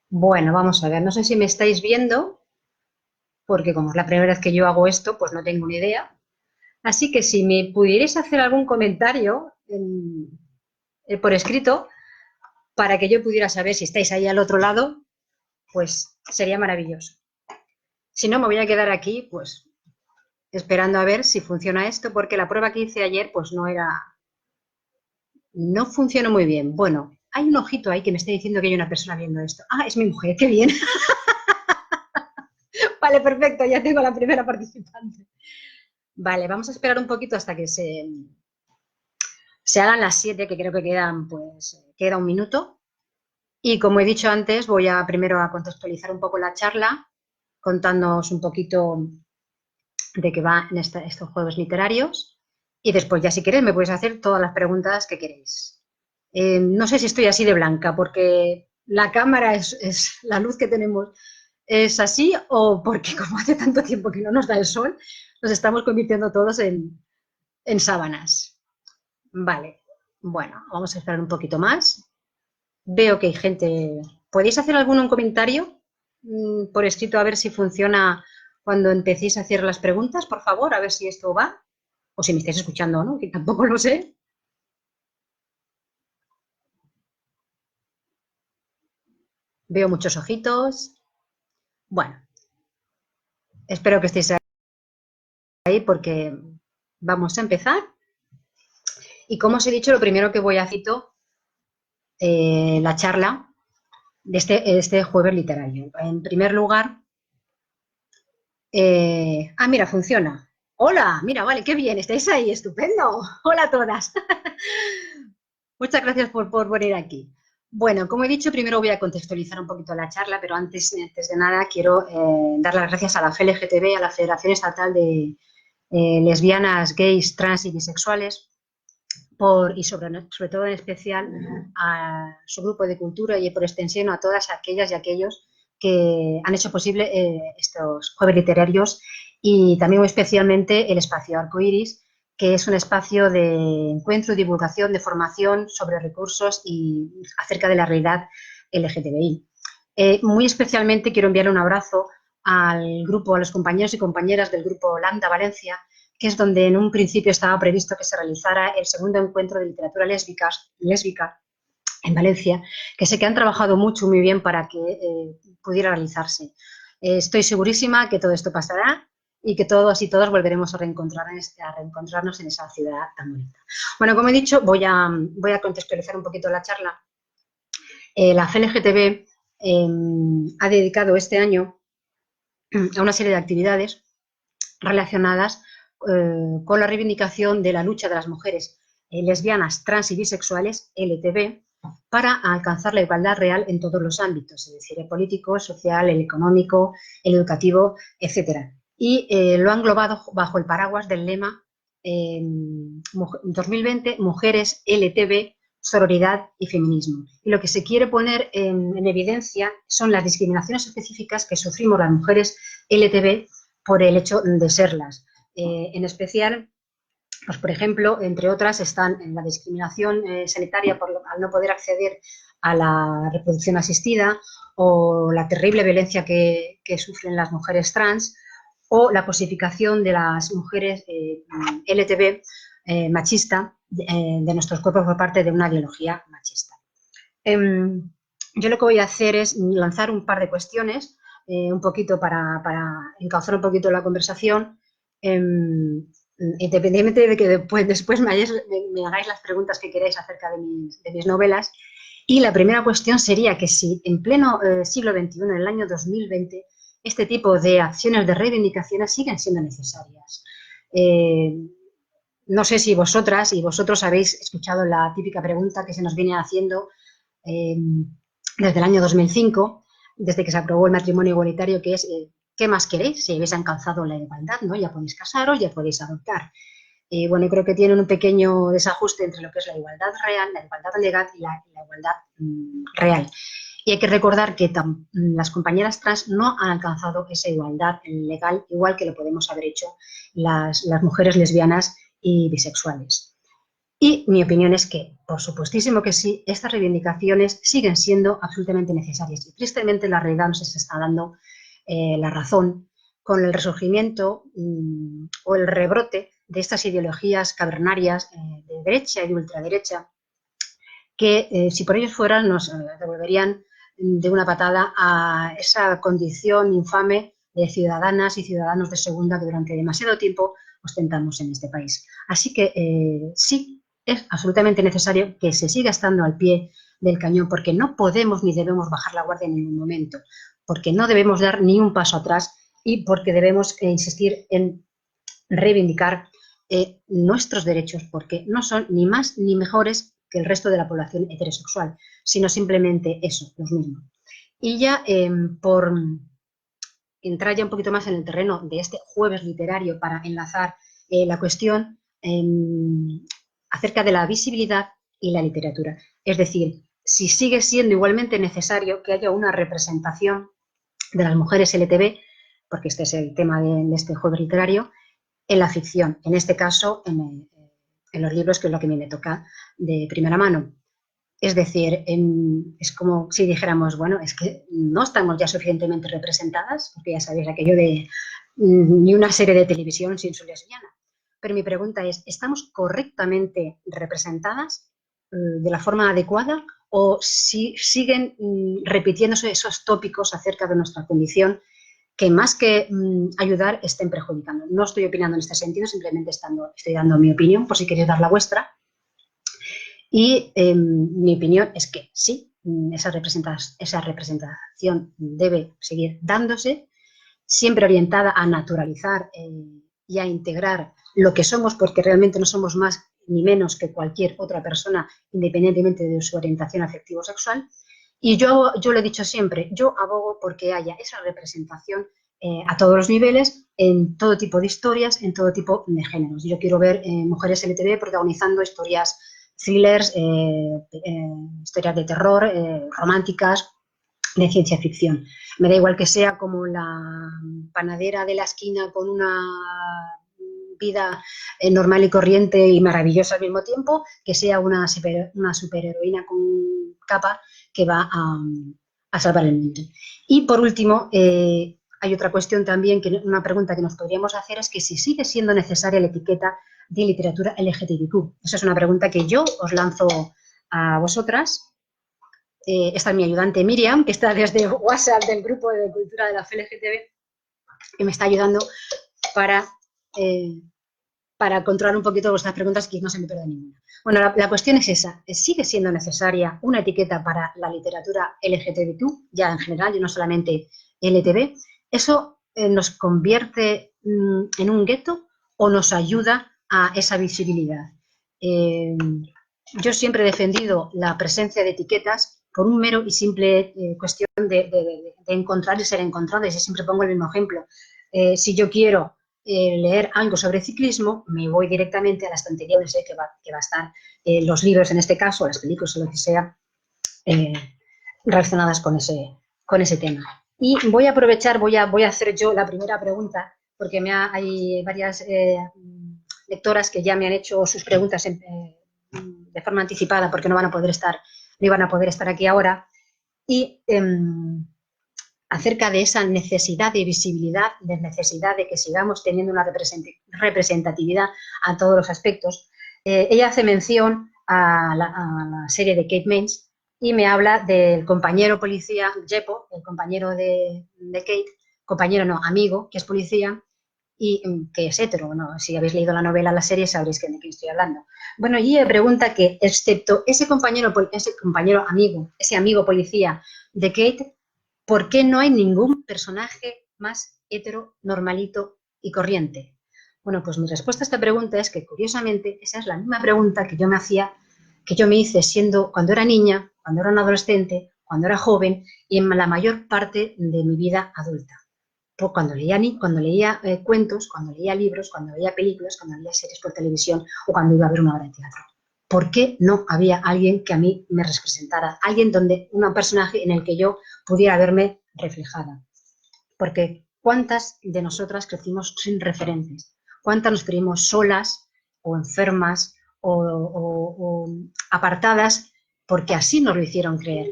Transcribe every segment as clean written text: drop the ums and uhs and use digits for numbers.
Bueno, vamos a ver, no sé si me estáis viendo, porque como es la primera vez que yo hago esto, pues no tengo ni idea. Así que si me pudierais hacer algún comentario por escrito para que yo pudiera saber si estáis ahí al otro lado, pues sería maravilloso. Si no, me voy a quedar aquí, pues esperando a ver si funciona esto, porque la prueba que hice ayer, pues no funcionó muy bien. Bueno, hay un ojito ahí que me está diciendo que hay una persona viendo esto. Ah, es mi mujer, qué bien. Vale, perfecto, ya tengo la primera participante. Vale, vamos a esperar un poquito hasta que se hagan las 7, que creo que quedan, pues, queda un minuto. Y como he dicho antes, voy a primero a contextualizar un poco la charla, contándoos un poquito de qué va en estos juegos literarios. Y después, ya si queréis, me podéis hacer todas las preguntas que queréis. No sé si estoy así de blanca, porque la cámara la luz que tenemos es así, o porque como hace tanto tiempo que no nos da el sol, nos estamos convirtiendo todos en sábanas. Vale, bueno, vamos a esperar un poquito más. Veo que hay gente. ¿Podéis hacer algún comentario por escrito a ver si funciona cuando empecéis a hacer las preguntas, por favor? A ver si esto va. O si me estáis escuchando o no, que tampoco lo sé. Veo muchos ojitos. Bueno, espero que estéis ahí porque vamos a empezar. Y como os he dicho, lo primero que voy a cito la charla de este jueves literario. En primer lugar, mira, funciona. Hola, mira, vale, qué bien, estáis ahí, estupendo. Hola a todas. Muchas gracias por venir aquí. Bueno, como he dicho, primero voy a contextualizar un poquito la charla, pero antes de nada quiero dar las gracias a la FLGTB, a la Federación Estatal de Lesbianas, Gays, Trans y Bisexuales, y sobre todo en especial a su grupo de cultura y por extensión a todas aquellas y aquellos que han hecho posible estos jueves literarios y también muy especialmente el espacio Arcoiris, que es un espacio de encuentro, divulgación, de formación sobre recursos y acerca de la realidad LGTBI. Muy especialmente quiero enviar un abrazo al grupo, a los compañeros y compañeras del grupo Lambda Valencia, que es donde en un principio estaba previsto que se realizara el segundo encuentro de literatura lésbica en Valencia, que sé que han trabajado mucho y muy bien para que pudiera realizarse. Estoy segurísima que todo esto pasará y que todos y todas volveremos a reencontrarnos en esa ciudad tan bonita. Bueno, como he dicho, voy a contextualizar un poquito la charla. La FLGTB ha dedicado este año a una serie de actividades relacionadas con la reivindicación de la lucha de las mujeres lesbianas, trans y bisexuales, LTB, para alcanzar la igualdad real en todos los ámbitos, es decir, el político, el social, el económico, el educativo, etcétera. Y lo ha englobado bajo el paraguas del lema 2020, Mujeres, LTB, Sororidad y Feminismo. Y lo que se quiere poner en evidencia son las discriminaciones específicas que sufrimos las mujeres LTB por el hecho de serlas. En especial, pues, por ejemplo, entre otras están en la discriminación sanitaria al no poder acceder a la reproducción asistida o la terrible violencia que sufren las mujeres trans o la cosificación de las mujeres LTB machista de nuestros cuerpos por parte de una ideología machista. Yo lo que voy a hacer es lanzar un par de cuestiones un poquito para encauzar un poquito la conversación, independientemente de que después me hagáis las preguntas que queráis acerca de mis novelas. Y la primera cuestión sería que si en pleno siglo XXI, en el año 2020, este tipo de acciones de reivindicaciones siguen siendo necesarias. No sé si vosotras y vosotros habéis escuchado la típica pregunta que se nos viene haciendo desde el año 2005, desde que se aprobó el matrimonio igualitario, que es ¿qué más queréis? Si habéis alcanzado la igualdad, ¿no? Ya podéis casaros, ya podéis adoptar. Bueno, creo que tienen un pequeño desajuste entre lo que es la igualdad real, la igualdad legal y la igualdad real. Y hay que recordar que las compañeras trans no han alcanzado esa igualdad legal, igual que lo podemos haber hecho las mujeres lesbianas y bisexuales. Y mi opinión es que, por supuestísimo que sí, estas reivindicaciones siguen siendo absolutamente necesarias. Y tristemente la realidad nos está dando la razón con el resurgimiento o el rebrote de estas ideologías cavernarias de derecha y de ultraderecha que, si por ellos fueran, nos devolverían de una patada a esa condición infame de ciudadanas y ciudadanos de segunda que durante demasiado tiempo ostentamos en este país. Así que sí, es absolutamente necesario que se siga estando al pie del cañón, porque no podemos ni debemos bajar la guardia en ningún momento, porque no debemos dar ni un paso atrás y porque debemos insistir en reivindicar nuestros derechos, porque no son ni más ni mejores que el resto de la población heterosexual, sino simplemente eso, los mismos. Y ya por entrar ya un poquito más en el terreno de este jueves literario para enlazar la cuestión acerca de la visibilidad y la literatura. Es decir, si sigue siendo igualmente necesario que haya una representación de las mujeres LTB, porque este es el tema de este jueves literario, en la ficción, en este caso en los libros, que es lo que a mí me toca de primera mano. Es decir, es como si dijéramos, bueno, es que no estamos ya suficientemente representadas, porque ya sabéis aquello de ni una serie de televisión sin su lesbiana. Pero mi pregunta es, ¿estamos correctamente representadas de la forma adecuada o si siguen repitiéndose esos tópicos acerca de nuestra condición que más que ayudar estén perjudicando? No estoy opinando en este sentido, simplemente estoy dando mi opinión, por si queréis dar la vuestra. Y mi opinión es que sí, esa representación debe seguir dándose, siempre orientada a naturalizar y a integrar lo que somos, porque realmente no somos más ni menos que cualquier otra persona, independientemente de su orientación afectivo-sexual. Y yo lo he dicho siempre, yo abogo porque haya esa representación a todos los niveles, en todo tipo de historias, en todo tipo de géneros. Yo quiero ver mujeres LGTB protagonizando historias thrillers, historias de terror, románticas, de ciencia ficción. Me da igual que sea como la panadera de la esquina con una vida normal y corriente y maravillosa al mismo tiempo, que sea una superheroína con capa que va a salvar el mundo. Y por último, hay otra cuestión también, una pregunta que nos podríamos hacer es que si sigue siendo necesaria la etiqueta de literatura LGTBIQ. Esa es una pregunta que yo os lanzo a vosotras. Esta es mi ayudante Miriam, que está desde WhatsApp del grupo de cultura de la FLGTB, que me está ayudando para controlar un poquito vuestras preguntas, que no se me pierda ninguna. Bueno, la cuestión es esa. ¿Sigue siendo necesaria una etiqueta para la literatura LGTBIQ, ya en general, y no solamente LTB? ¿Eso nos convierte en un gueto o nos ayuda a esa visibilidad? Yo siempre he defendido la presencia de etiquetas por un mero y simple cuestión de encontrar y ser encontrado. Y siempre pongo el mismo ejemplo. Si yo quiero leer algo sobre ciclismo, me voy directamente a la estantería donde sé que va a estar los libros, en este caso, las películas o lo que sea, relacionadas con ese tema. Y voy a aprovechar, voy a hacer yo la primera pregunta, porque hay varias lectoras que ya me han hecho sus preguntas de forma anticipada, porque no iban a poder estar aquí ahora. Y acerca de esa necesidad de visibilidad, de necesidad de que sigamos teniendo una representatividad a todos los aspectos. Ella hace mención a la serie de Kate Mains y me habla del compañero policía, Jeppo, el compañero de Kate, compañero no, amigo, que es policía y que es hetero. ¿No? Si habéis leído la novela, la serie, sabréis de qué estoy hablando. Bueno, y ella pregunta que, excepto ese compañero amigo, ese amigo policía de Kate, ¿por qué no hay ningún personaje más hetero, normalito y corriente? Bueno, pues mi respuesta a esta pregunta es que, curiosamente, esa es la misma pregunta que yo me hice cuando era niña, cuando era un adolescente, cuando era joven y en la mayor parte de mi vida adulta. Pues cuando leía cuentos, cuando leía libros, cuando veía películas, cuando veía series por televisión o cuando iba a ver una obra de teatro. ¿Por qué no había alguien que a mí me representara? Un personaje en el que yo pudiera verme reflejada. Porque ¿cuántas de nosotras crecimos sin referentes? ¿Cuántas nos creímos solas o enfermas o apartadas porque así nos lo hicieron creer.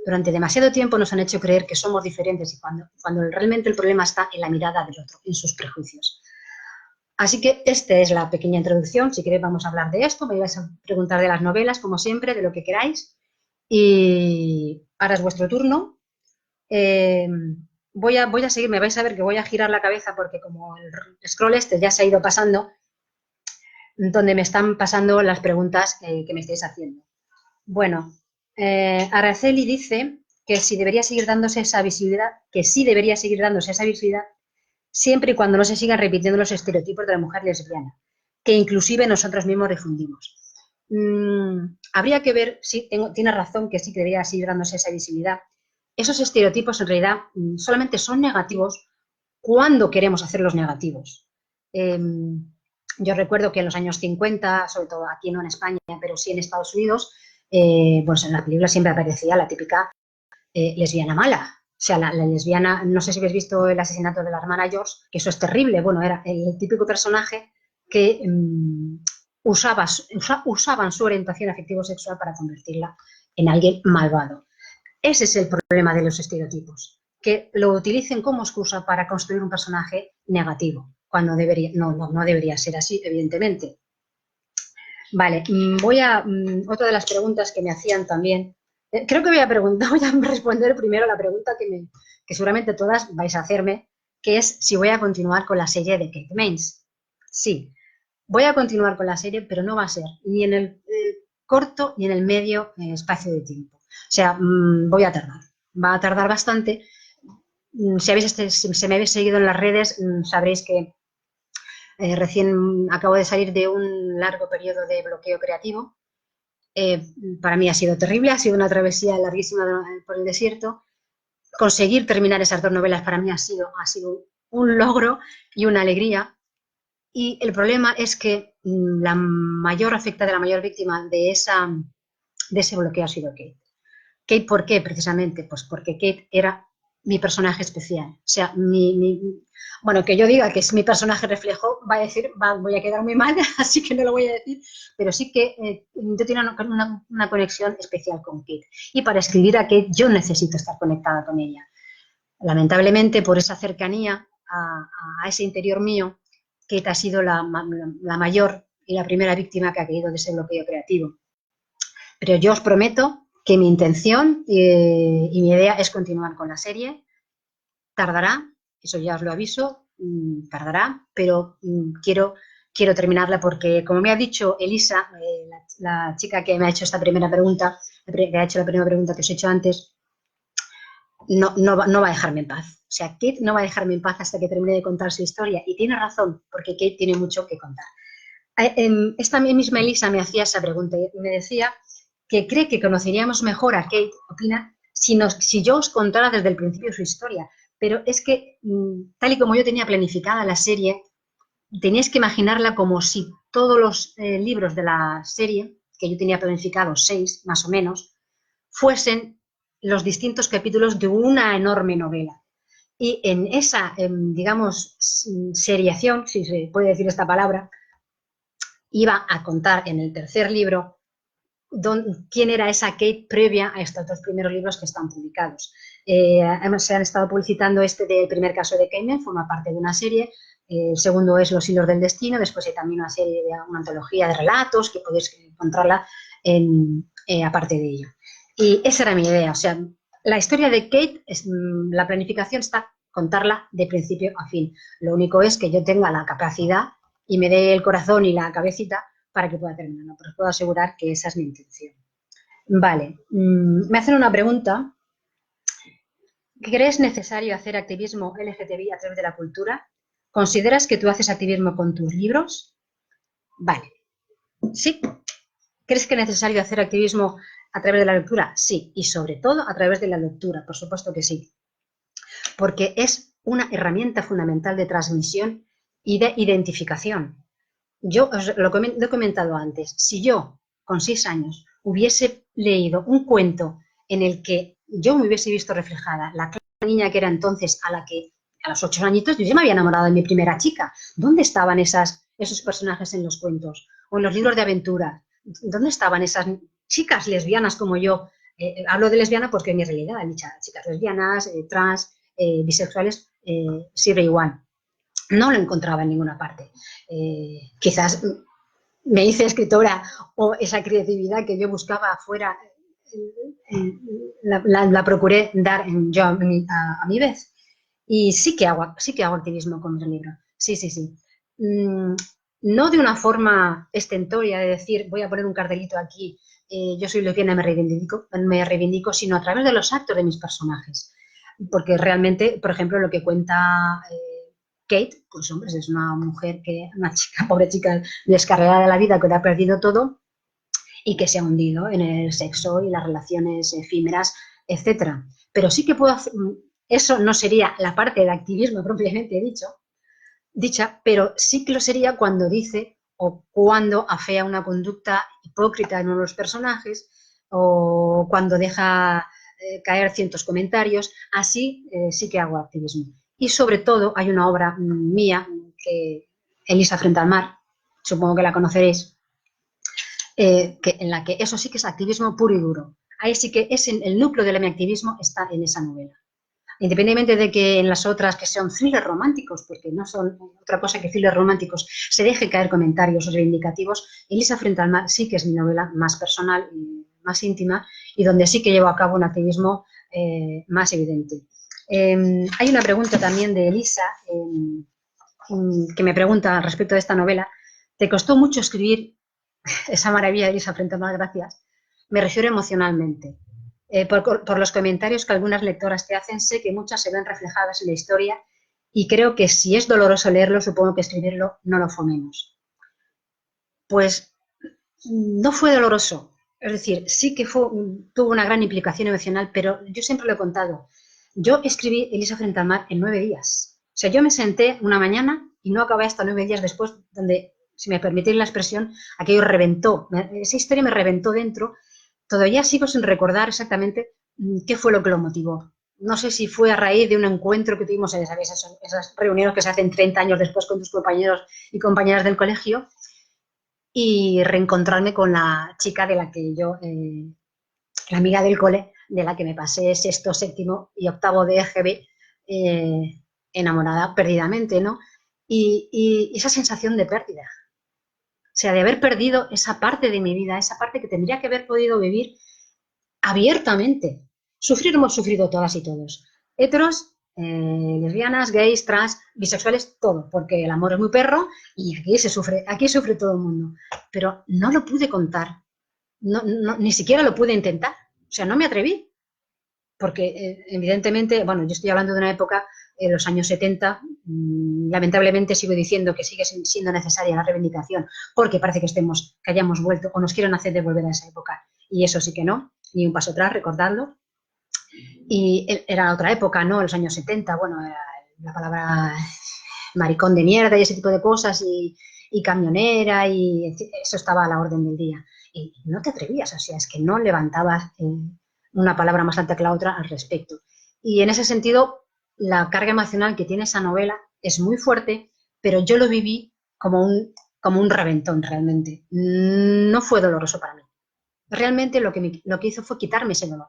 Durante demasiado tiempo nos han hecho creer que somos diferentes y cuando realmente el problema está en la mirada del otro, en sus prejuicios. Así que esta es la pequeña introducción. Si queréis vamos a hablar de esto, me vais a preguntar de las novelas, como siempre, de lo que queráis. Y ahora es vuestro turno. Voy a seguir, me vais a ver que voy a girar la cabeza porque como el scroll este ya se ha ido pasando, donde me están pasando las preguntas que me estáis haciendo. Bueno, Araceli dice que sí debería seguir dándose esa visibilidad, siempre y cuando no se sigan repitiendo los estereotipos de la mujer lesbiana, que inclusive nosotros mismos difundimos. Habría que ver, sí, tiene razón que sí que debería seguir dándose esa visibilidad. Esos estereotipos en realidad solamente son negativos cuando queremos hacerlos negativos. Yo recuerdo que en los años 50, sobre todo aquí no en España, pero sí en Estados Unidos, pues en la película siempre aparecía la típica lesbiana mala. O sea, la lesbiana, no sé si habéis visto el asesinato de la hermana George, que eso es terrible. Bueno, era el típico personaje que usaban su orientación afectivo-sexual para convertirla en alguien malvado. Ese es el problema de los estereotipos, que lo utilicen como excusa para construir un personaje negativo, cuando no debería ser así, evidentemente. Vale, otra de las preguntas que me hacían también, creo que voy a responder primero la pregunta que seguramente todas vais a hacerme, que es si voy a continuar con la serie de Kate Mains. Sí, voy a continuar con la serie, pero no va a ser ni en el corto ni en el medio espacio de tiempo. O sea, voy a tardar, va a tardar bastante. Si me habéis seguido en las redes, sabréis que recién acabo de salir de un largo periodo de bloqueo creativo. Para mí ha sido terrible, ha sido una travesía larguísima por el desierto. Conseguir terminar esas 2 novelas para mí ha sido un logro y una alegría. Y el problema es que la mayor afectada, la mayor víctima de ese bloqueo ha sido Kate. Kate, ¿por qué? Precisamente, pues porque Kate era mi personaje especial. O sea, bueno, que yo diga que es mi personaje reflejo, voy a quedar muy mal, así que no lo voy a decir, pero sí que yo tengo una conexión especial con Kate. Y para escribir a Kate yo necesito estar conectada con ella. Lamentablemente, por esa cercanía a ese interior mío, Kate ha sido la mayor y la primera víctima que ha caído de ese bloqueo creativo. Pero yo os prometo que mi intención y mi idea es continuar con la serie. Tardará, eso ya os lo aviso, tardará, pero quiero terminarla porque, como me ha dicho Elisa, la chica que me ha hecho esta primera pregunta, que ha hecho la primera pregunta que os he hecho antes, no va a dejarme en paz. O sea, Kate no va a dejarme en paz hasta que termine de contar su historia. Y tiene razón, porque Kate tiene mucho que contar. Esta misma Elisa me hacía esa pregunta y me decía que cree que conoceríamos mejor a Kate, opina, si yo os contara desde el principio su historia. Pero es que, tal y como yo tenía planificada la serie, teníais que imaginarla como si todos los libros de la serie, que yo tenía planificados 6 más o menos, fuesen los distintos capítulos de una enorme novela. Y en esa, digamos, seriación, si se puede decir esta palabra, iba a contar en el tercer libro quién era esa Kate previa a estos 2 primeros libros que están publicados. Se han estado publicitando este del primer caso de Cayman, forma parte de una serie. El segundo es Los hilos del destino, después hay también una antología de relatos que podéis encontrarla aparte de ello. Y esa era mi idea, o sea, la historia de Kate, la planificación está contarla de principio a fin. Lo único es que yo tenga la capacidad y me dé el corazón y la cabecita para que pueda terminarlo, pero os puedo asegurar que esa es mi intención. Vale, me hacen una pregunta. ¿Crees necesario hacer activismo LGTBI a través de la cultura? ¿Consideras que tú haces activismo con tus libros? Vale, sí. ¿Crees que es necesario hacer activismo a través de la lectura? Sí, y sobre todo a través de la lectura, por supuesto que sí. Porque es una herramienta fundamental de transmisión y de identificación. Yo os lo he comentado antes, si yo con 6 años hubiese leído un cuento en el que yo me hubiese visto reflejada la niña que era entonces a la que a los 8 añitos yo ya me había enamorado de mi primera chica. ¿Dónde estaban esas esos personajes en los cuentos o en los libros de aventura. ¿Dónde estaban esas chicas lesbianas como yo? Hablo de lesbiana porque en mi realidad hay chicas lesbianas, trans, bisexuales, sirve igual. No lo encontraba en ninguna parte. Quizás me hice escritora o esa creatividad que yo buscaba afuera la procuré dar yo a mi vez. Y sí que hago activismo con el libro. Sí, sí, sí. No de una forma estentoria de decir, voy a poner un cartelito aquí, yo soy lesbiana, me reivindico, sino a través de los actos de mis personajes. Porque realmente, por ejemplo, lo que cuenta Kate, pues hombre, es una mujer una chica, pobre chica descarriada de la vida, que lo ha perdido todo y que se ha hundido en el sexo y las relaciones efímeras, etcétera. Pero sí que puedo hacer, eso no sería la parte de activismo propiamente dicha, pero sí que lo sería cuando dice o cuando afea una conducta hipócrita en uno de los personajes o cuando deja caer ciertos comentarios. Así sí que hago activismo. Y sobre todo hay una obra mía, que Elisa frente al mar, supongo que la conoceréis, en la que eso sí que es activismo puro y duro. Ahí sí que el núcleo de mi activismo está en esa novela. Independientemente de que en las otras, que son thrillers románticos, porque no son otra cosa que thrillers románticos, se deje caer comentarios reivindicativos, Elisa frente al mar sí que es mi novela más personal, más íntima, y donde sí que llevo a cabo un activismo más evidente. Hay una pregunta también de Elisa que me pregunta respecto de esta novela. ¿Te costó mucho escribir esa maravilla, Elisa frente al mar? Gracias. Me refiero emocionalmente. Por los comentarios que algunas lectoras te hacen, sé que muchas se ven reflejadas en la historia y creo que si es doloroso leerlo, supongo que escribirlo no lo fue menos. Pues no fue doloroso. Es decir, sí que tuvo una gran implicación emocional, pero yo siempre lo he contado. Yo escribí Elisa frente al mar en 9 días. O sea, yo me senté una mañana y no acabé hasta 9 días después, donde, si me permitís la expresión, aquello reventó. Esa historia me reventó dentro. Todavía sigo sin recordar exactamente qué fue lo que lo motivó. No sé si fue a raíz de un encuentro que tuvimos, ¿sabéis? Esas reuniones que se hacen 30 años después con tus compañeros y compañeras del colegio, y reencontrarme con la chica de la que yo, la amiga del cole, de la que me pasé sexto, séptimo y octavo de EGB, enamorada perdidamente, ¿no? Y esa sensación de pérdida. O sea, de haber perdido esa parte de mi vida, esa parte que tendría que haber podido vivir abiertamente. Sufrir hemos sufrido todas y todos. Heteros, lesbianas, gays, trans, bisexuales, todo, porque el amor es muy perro y aquí sufre todo el mundo. Pero no lo pude contar, ni siquiera lo pude intentar. O sea, no me atreví, porque evidentemente, bueno, yo estoy hablando de una época, los años 70, lamentablemente sigo diciendo que sigue siendo necesaria la reivindicación, porque parece que hayamos vuelto o nos quieren hacer devolver a esa época. Y eso sí que no, ni un paso atrás, recordadlo. Y era otra época, ¿no? Los años 70, bueno, la palabra maricón de mierda y ese tipo de cosas, y camionera, y eso estaba a la orden del día. Y no te atrevías, o sea, es que no levantabas una palabra más alta que la otra al respecto. Y en ese sentido, la carga emocional que tiene esa novela es muy fuerte, pero yo lo viví como un reventón realmente. No fue doloroso para mí. Realmente lo que hizo fue quitarme ese dolor.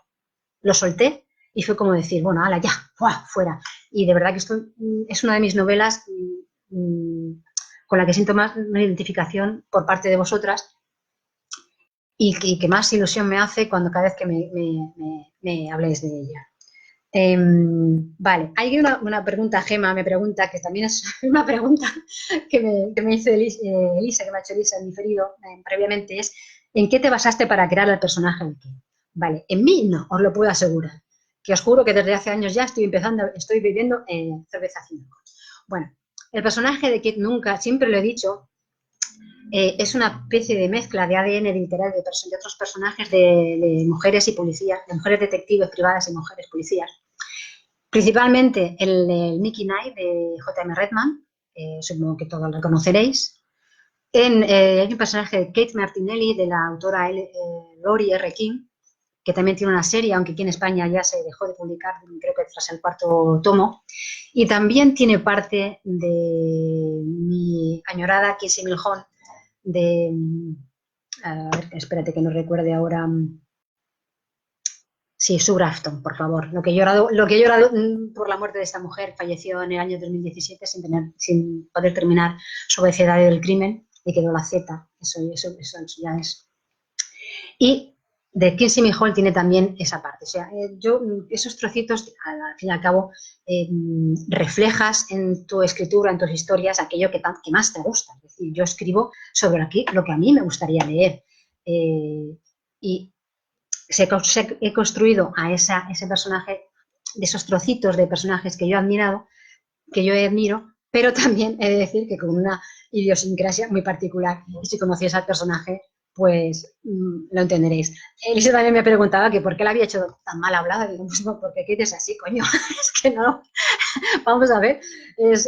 Lo solté y fue como decir, bueno, ala, ya, ¡buah!, fuera. Y de verdad que esto es una de mis novelas con la que siento más una identificación por parte de vosotras y que más ilusión me hace cada vez que me habléis de ella. Vale, hay una pregunta, Gema me pregunta, que también es una pregunta que me hizo Elisa, que me ha hecho Elisa en diferido previamente, es ¿en qué te basaste para crear el personaje de Kate? Vale, en mí no, os lo puedo asegurar, que os juro que desde hace años ya estoy viviendo cerveza 5. Bueno, el personaje de Kate nunca, siempre lo he dicho, es una especie de mezcla de ADN literal de otros personajes de mujeres y policías, de mujeres detectives privadas y mujeres policías. Principalmente el Nicky Knight de J.M. Redman, supongo que todos lo conoceréis. Hay un personaje de Kate Martinelli, de la autora Lori R. King, que también tiene una serie, aunque aquí en España ya se dejó de publicar, creo que tras el cuarto tomo. Y también tiene parte de mi añorada Kinsey Millhone, de... A ver, espérate que no recuerde ahora... Sí, Sue Grafton, por favor. Lo que he llorado por la muerte de esta mujer, falleció en el año 2017 sin poder terminar su abecedario del crimen, y quedó la Z. Eso ya es. Y de Kinsey Millhone tiene también esa parte. O sea, esos trocitos, al fin y al cabo, reflejas en tu escritura, en tus historias, aquello que más te gusta. Es decir, yo escribo sobre lo que a mí me gustaría leer. Y he construido a ese personaje, de esos trocitos de personajes que yo he admiro, pero también he de decir que con una idiosincrasia muy particular. Y si conocéis al personaje, pues lo entenderéis. Elisa también me preguntaba que por qué la había hecho tan mal hablada. Digo, pues no, porque ¿qué dices así, coño? Es que no. Vamos a ver, es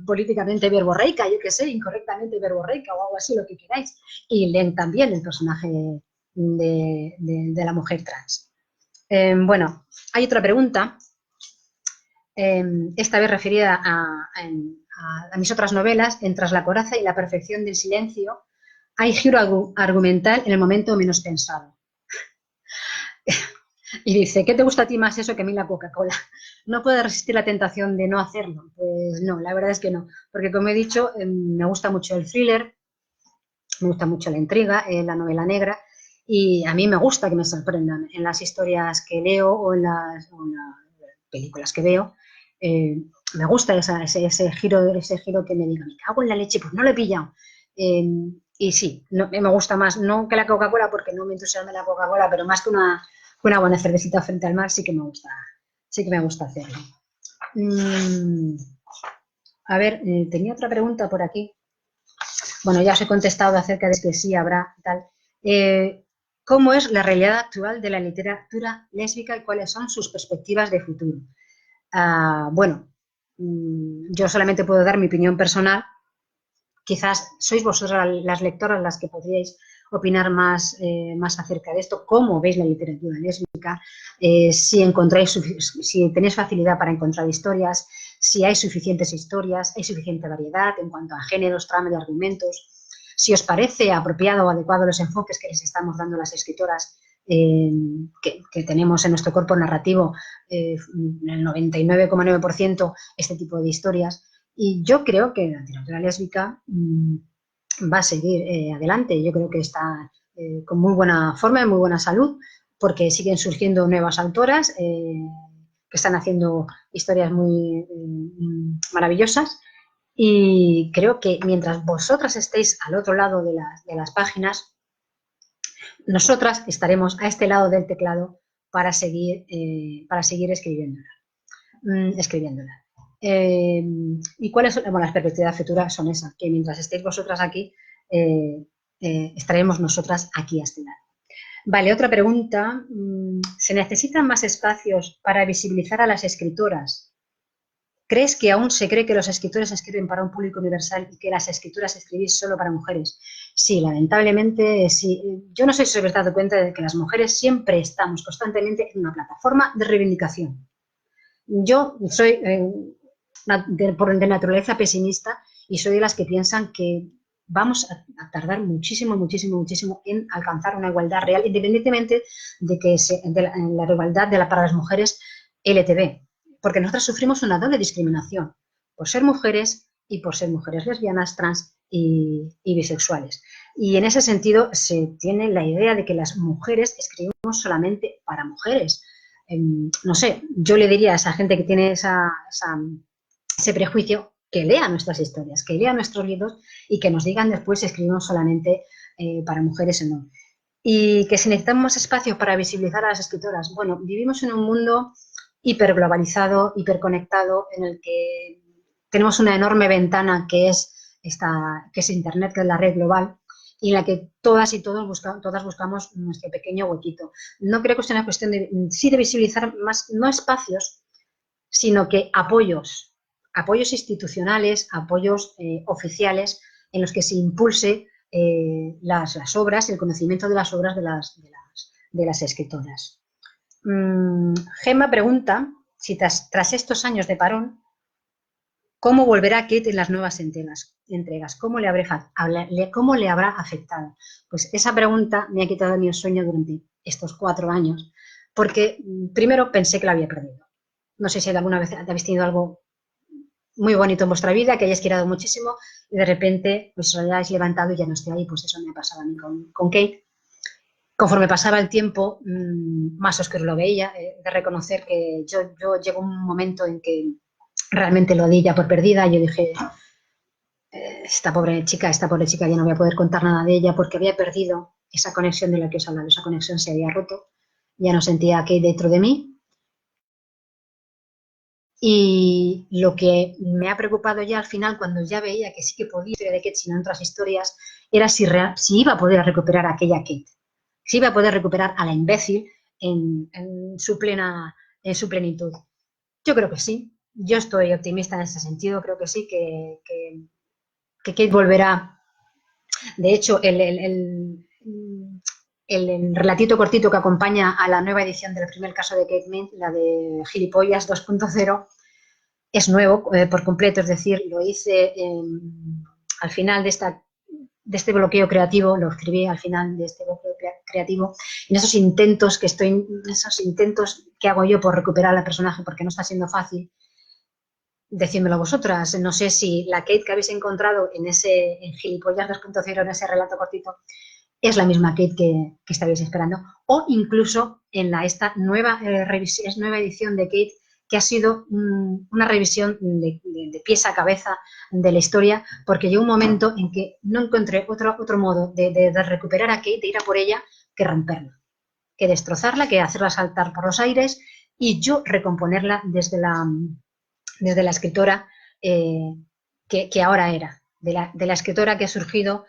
políticamente verborreica, yo qué sé, incorrectamente verborreica o algo así, lo que queráis. Y leen también el personaje de la mujer trans. Bueno, hay otra pregunta, esta vez referida a mis otras novelas. En Tras la coraza y la perfección del silencio hay giro argumental en el momento menos pensado. Y dice, ¿qué te gusta a ti más eso que a mí la Coca-Cola? ¿No puedes resistir la tentación de no hacerlo? Pues no, la verdad es que no, porque como he dicho, me gusta mucho el thriller, me gusta mucho la intriga, la novela negra, y a mí me gusta que me sorprendan en las historias que leo o en las películas que veo. Me gusta ese giro que me diga, me cago en la leche, pues no lo he pillado. Y sí, me gusta más, no que la Coca-Cola, porque no me entusiasma la Coca-Cola, pero más que una buena cervecita frente al mar sí que me gusta hacerlo. A ver, tenía otra pregunta por aquí. Bueno, ya os he contestado acerca de que sí habrá tal. ¿Cómo es la realidad actual de la literatura lésbica y cuáles son sus perspectivas de futuro? Bueno, yo solamente puedo dar mi opinión personal. Quizás sois vosotras las lectoras las que podríais opinar más acerca de esto. ¿Cómo veis la literatura lésbica? Si tenéis facilidad para encontrar historias, si hay suficientes historias, hay suficiente variedad en cuanto a géneros, tramas de argumentos, si os parece apropiado o adecuado los enfoques que les estamos dando las escritoras que tenemos en nuestro cuerpo narrativo, en el 99,9% este tipo de historias. Y yo creo que la literatura lésbica va a seguir adelante. Yo creo que está con muy buena forma y muy buena salud, porque siguen surgiendo nuevas autoras que están haciendo historias muy maravillosas. Y creo que mientras vosotras estéis al otro lado de las páginas, nosotras estaremos a este lado del teclado para seguir escribiéndola. ¿Y cuáles son? Bueno, las perspectivas futuras son esas, que mientras estéis vosotras aquí, estaremos nosotras aquí a este lado. Vale, otra pregunta. ¿Se necesitan más espacios para visibilizar a las escritoras? ¿Crees que aún se cree que los escritores escriben para un público universal y que las escritoras escribís solo para mujeres? Sí, lamentablemente sí. Yo no sé si os habéis dado cuenta de que las mujeres siempre estamos constantemente en una plataforma de reivindicación. Yo soy de naturaleza pesimista y soy de las que piensan que vamos a tardar muchísimo, muchísimo, muchísimo en alcanzar una igualdad real, independientemente de la igualdad para las mujeres LTB, porque nosotras sufrimos una doble discriminación por ser mujeres y por ser mujeres lesbianas, trans y bisexuales. Y en ese sentido se tiene la idea de que las mujeres escribimos solamente para mujeres. No sé, yo le diría a esa gente que tiene ese prejuicio que lea nuestras historias, que lea nuestros libros y que nos digan después si escribimos solamente para mujeres o no. Y que si necesitamos más espacio para visibilizar a las escritoras. Bueno, vivimos en un mundo hiperglobalizado, hiperconectado, en el que tenemos una enorme ventana que es Internet, que es la red global, y en la que todas y todos buscamos nuestro pequeño huequito. No creo que sea una cuestión de visibilizar más, no espacios, sino que apoyos institucionales, apoyos oficiales en los que se impulse las obras, el conocimiento de las obras de las escritoras. Gemma pregunta si tras estos años de parón, ¿cómo volverá Kate en las nuevas entregas? ¿Cómo le habrá afectado? Pues esa pregunta me ha quitado mi sueño durante estos 4 años, porque primero pensé que la había perdido. No sé si alguna vez habéis tenido algo muy bonito en vuestra vida, que hayáis querido muchísimo, y de repente pues os hayáis levantado y ya no esté ahí. Pues eso me ha pasado a mí con Kate. Conforme pasaba el tiempo, más oscuro lo veía, de reconocer que yo llegó un momento en que realmente lo di ya por perdida. Yo dije, esta pobre chica, ya no voy a poder contar nada de ella porque había perdido esa conexión de la que os he hablado, esa conexión se había roto, ya no sentía a Kate dentro de mí. Y lo que me ha preocupado ya al final, cuando ya veía que sí que podía ir de Kate, sino en otras historias, era si iba a poder recuperar a aquella Kate, si iba a poder recuperar a la imbécil en su plenitud. Yo creo que sí, yo estoy optimista en ese sentido, creo que sí, que Kate volverá. De hecho, el relatito cortito que acompaña a la nueva edición del primer caso de Kate Mint, la de Gilipollas 2.0, es nuevo por completo, es decir, lo hice al final de este bloqueo creativo, lo escribí al final de este bloqueo creativo, en esos intentos que hago yo por recuperar al personaje, porque no está siendo fácil. Decídmelo vosotras, no sé si la Kate que habéis encontrado en Gilipollas 2.0, en ese relato cortito, es la misma Kate que estabais esperando, o incluso en esta nueva edición de Kate, que ha sido una revisión de pies a cabeza de la historia, porque llegó un momento en que no encontré otro modo de recuperar a Kate, de ir a por ella, que romperla, que destrozarla, que hacerla saltar por los aires y yo recomponerla desde la escritora que ahora era, de la escritora que ha surgido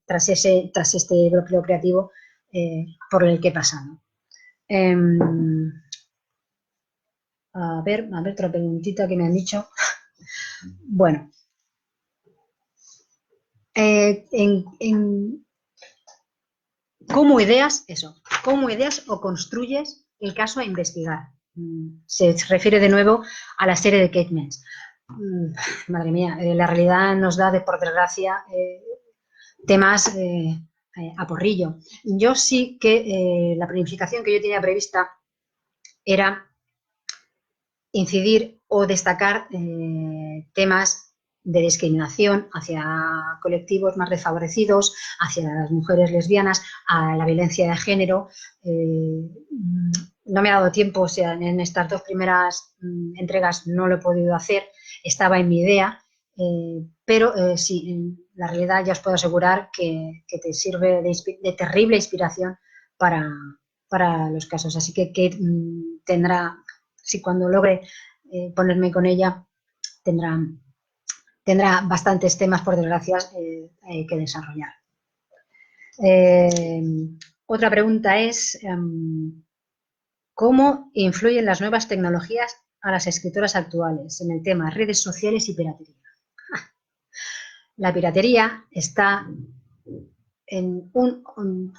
tras este bloqueo creativo por el que he pasado. A ver, otra preguntita que me han dicho. Bueno, ¿cómo ideas o construyes el caso a investigar? Se refiere de nuevo a la serie de Kate Mans. Madre mía, la realidad nos da, por desgracia, temas a porrillo. Yo sí que la planificación que yo tenía prevista era incidir o destacar temas de discriminación hacia colectivos más desfavorecidos, hacia las mujeres lesbianas, a la violencia de género. No me ha dado tiempo, o sea, en estas 2 primeras entregas no lo he podido hacer, estaba en mi idea, pero sí, la realidad ya os puedo asegurar que te sirve de terrible inspiración para los casos. Así que Kate tendrá, si cuando logre ponerme con ella, tendrá bastantes temas, por desgracia, que desarrollar. Otra pregunta es, ¿cómo influyen las nuevas tecnologías a las escritoras actuales en el tema redes sociales y piratería? La piratería está en un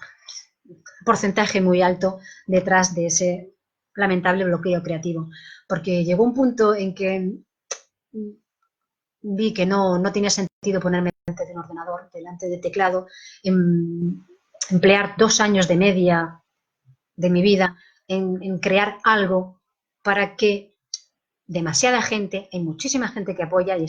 porcentaje muy alto detrás de ese lamentable bloqueo creativo, porque llegó un punto en que vi que no tenía sentido ponerme delante de un ordenador, delante del teclado, emplear 2 años de media de mi vida en crear algo para que demasiada gente, hay muchísima gente que apoya y